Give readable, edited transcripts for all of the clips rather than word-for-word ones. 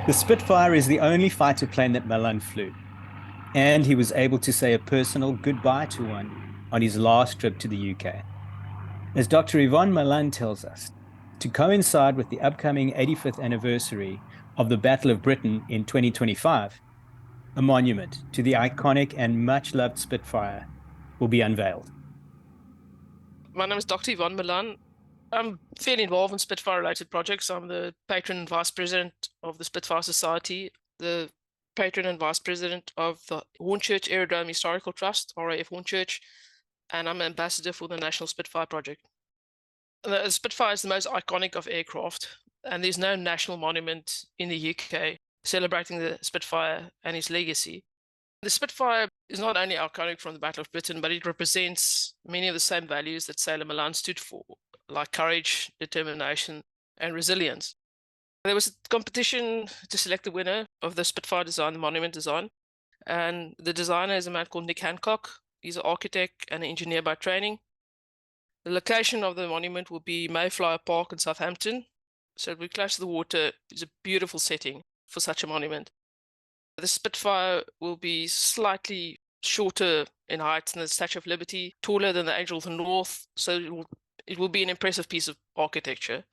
The Spitfire is the only fighter plane that Malan flew, and he was able to say a personal goodbye to one on his last trip to the UK. As Dr. Yvonne Malan tells us, to coincide with the upcoming 85th anniversary of the Battle of Britain in 2025, a monument to the iconic and much-loved Spitfire will be unveiled. My name is Dr. Yvonne Malan. I'm fairly involved in Spitfire-related projects. I'm the patron and vice president of the Spitfire Society, the patron and vice president of the Hornchurch Aerodrome Historical Trust, RAF Hornchurch, and I'm ambassador for the National Spitfire Project. The Spitfire is the most iconic of aircraft, and there's no national monument in the UK celebrating the Spitfire and its legacy. The Spitfire is not only iconic from the Battle of Britain, but it represents many of the same values that Sailor Malan stood for, like courage, determination, and resilience. There was a competition to select the winner of the Spitfire design, the monument design, and the designer is a man called Nick Hancock. He's an architect and an engineer by training. The location of the monument will be Mayflower Park in Southampton, so it'll be close to the water. It's a beautiful setting for such a monument. The Spitfire will be slightly shorter in height than the Statue of Liberty, taller than the Angel of the North, so it will be an impressive piece of architecture.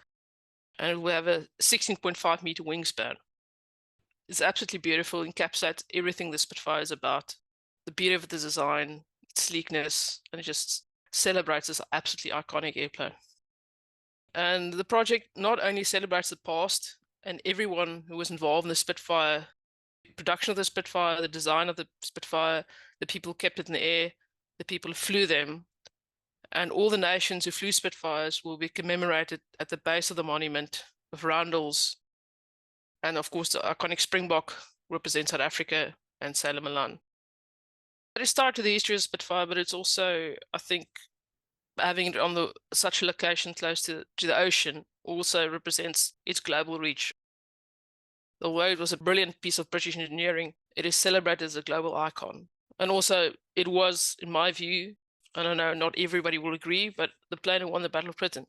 And it will have a 16.5-meter wingspan. It's absolutely beautiful, encapsulates everything the Spitfire is about. The beauty of the design, its sleekness, and it just celebrates this absolutely iconic airplane. And the project not only celebrates the past and everyone who was involved in the Spitfire, production of the Spitfire, the design of the Spitfire, the people who kept it in the air, the people who flew them, and all the nations who flew Spitfires will be commemorated at the base of the monument with roundels. And of course, the iconic Springbok represents South Africa and Sailor Malan. It is tied to the history of Spitfire, but it's also, I think, having it on such a location close to the ocean also represents its global reach. Although it was a brilliant piece of British engineering, it is celebrated as a global icon. And also, it was, in my view, and I know not everybody will agree, but the plane who won the Battle of Britain.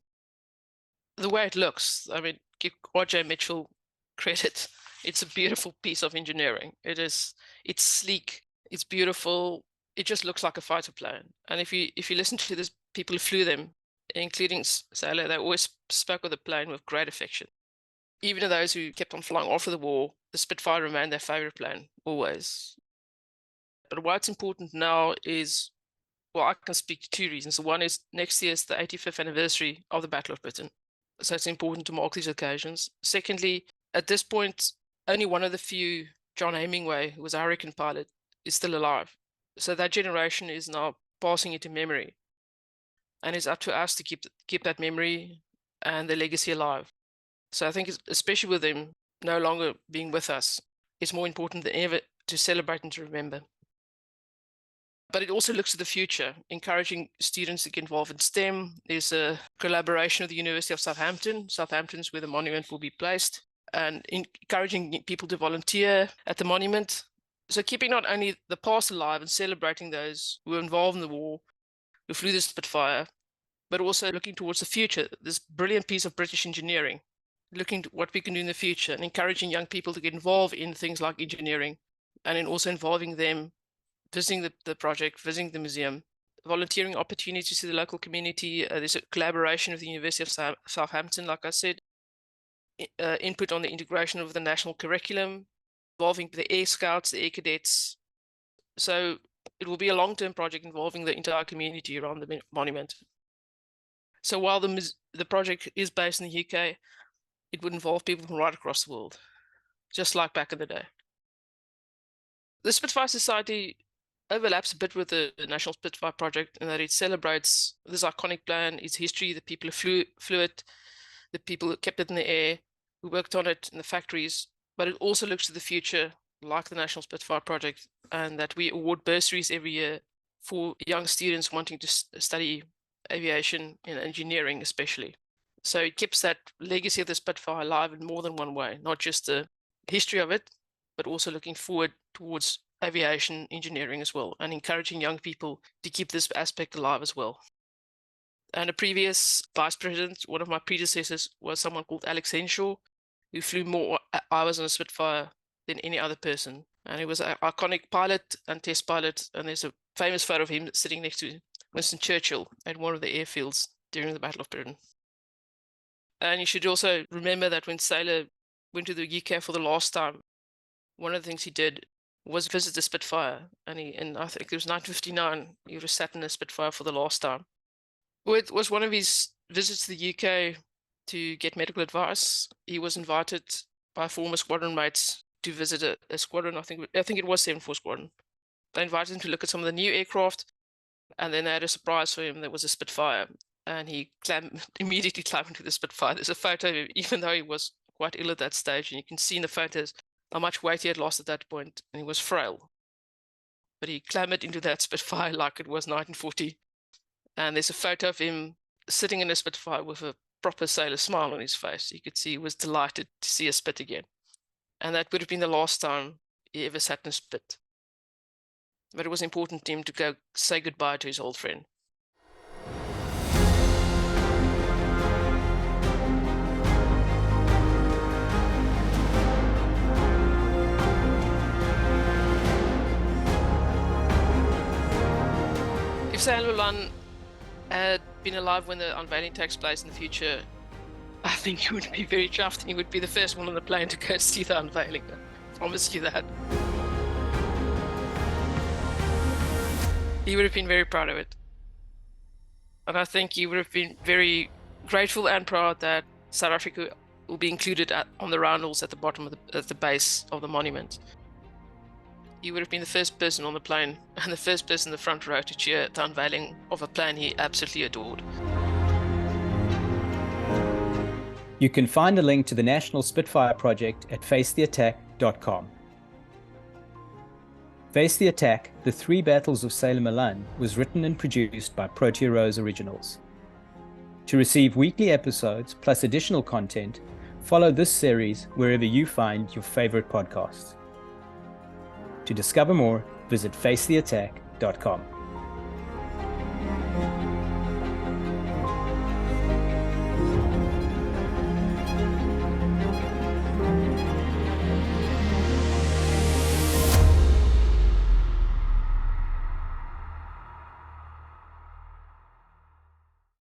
The way it looks, I mean, give R.J. Mitchell credit. It's a beautiful piece of engineering. It's sleek, it's beautiful. It just looks like a fighter plane. And if you listen to the people who flew them, including Sailor, they always spoke of the plane with great affection. Even those who kept on flying after the war, the Spitfire remained their favorite plane, always. But why it's important now is, well, I can speak to two reasons. One is next year is the 85th anniversary of the Battle of Britain. So it's important to mark these occasions. Secondly, at this point, only one of the few, John Hemingway, who was a Hurricane pilot, is still alive. So that generation is now passing into memory. And it's up to us to keep that memory and the legacy alive. So I think, especially with them no longer being with us, it's more important than ever to celebrate and to remember. But it also looks to the future, encouraging students to get involved in STEM. There's a collaboration with the University of Southampton. Southampton's where the monument will be placed, and encouraging people to volunteer at the monument. So keeping not only the past alive and celebrating those who were involved in the war, who flew the Spitfire, but also looking towards the future, this brilliant piece of British engineering, looking to what we can do in the future and encouraging young people to get involved in things like engineering, and then also involving them, visiting the project, visiting the museum, volunteering opportunities to the local community. There's a collaboration with the University of Southampton, like I said, input on the integration of the national curriculum, involving the Air Scouts, the Air Cadets. So it will be a long-term project involving the entire community around the monument. So while the project is based in the UK, it would involve people from right across the world, just like back in the day. The Spitfire Society overlaps a bit with the National Spitfire Project in that it celebrates this iconic plane, its history, the people who flew it, the people who kept it in the air, who worked on it in the factories, but it also looks to the future, like the National Spitfire Project, and that we award bursaries every year for young students wanting to study aviation and engineering especially. So it keeps that legacy of the Spitfire alive in more than one way, not just the history of it, but also looking forward towards aviation engineering as well, and encouraging young people to keep this aspect alive as well. And a previous vice president, one of my predecessors, was someone called Alex Henshaw, who flew more hours on a Spitfire than any other person. And he was an iconic pilot and test pilot. And there's a famous photo of him sitting next to Winston Churchill at one of the airfields during the Battle of Britain. And you should also remember that when Sailor went to the UK for the last time, one of the things he did was visit the Spitfire. And I think it was 1959, he was sat in a Spitfire for the last time. It was one of his visits to the UK to get medical advice. He was invited by former squadron mates to visit a squadron. I think it was 74 Squadron. They invited him to look at some of the new aircraft, and then they had a surprise for him. There was a Spitfire, and he immediately climbed into the Spitfire. There's a photo, even though he was quite ill at that stage, and you can see in the photos how much weight he had lost at that point, and he was frail. But he clambered into that Spitfire like it was 1940. And there's a photo of him sitting in a Spitfire with a proper sailor smile on his face. You could see he was delighted to see a Spit again. And that would have been the last time he ever sat in a Spit. But it was important to him to go say goodbye to his old friend. If Sailor Malan had been alive when the unveiling takes place in the future, I think he would be very chuffed. He would be the first one on the plane to go see the unveiling. I promise you that. He would have been very proud of it. And I think he would have been very grateful and proud that South Africa will be included on the roundels at the bottom at the base of the monument. He would have been the first person on the plane and the first person in the front row to cheer at the unveiling of a plane he absolutely adored. You can find a link to the National Spitfire Project at facetheattack.com. Face the Attack, The Three Battles of Sailor Malan was written and produced by Protea Originals. To receive weekly episodes plus additional content, follow this series wherever you find your favorite podcasts. To discover more, visit facetheattack.com.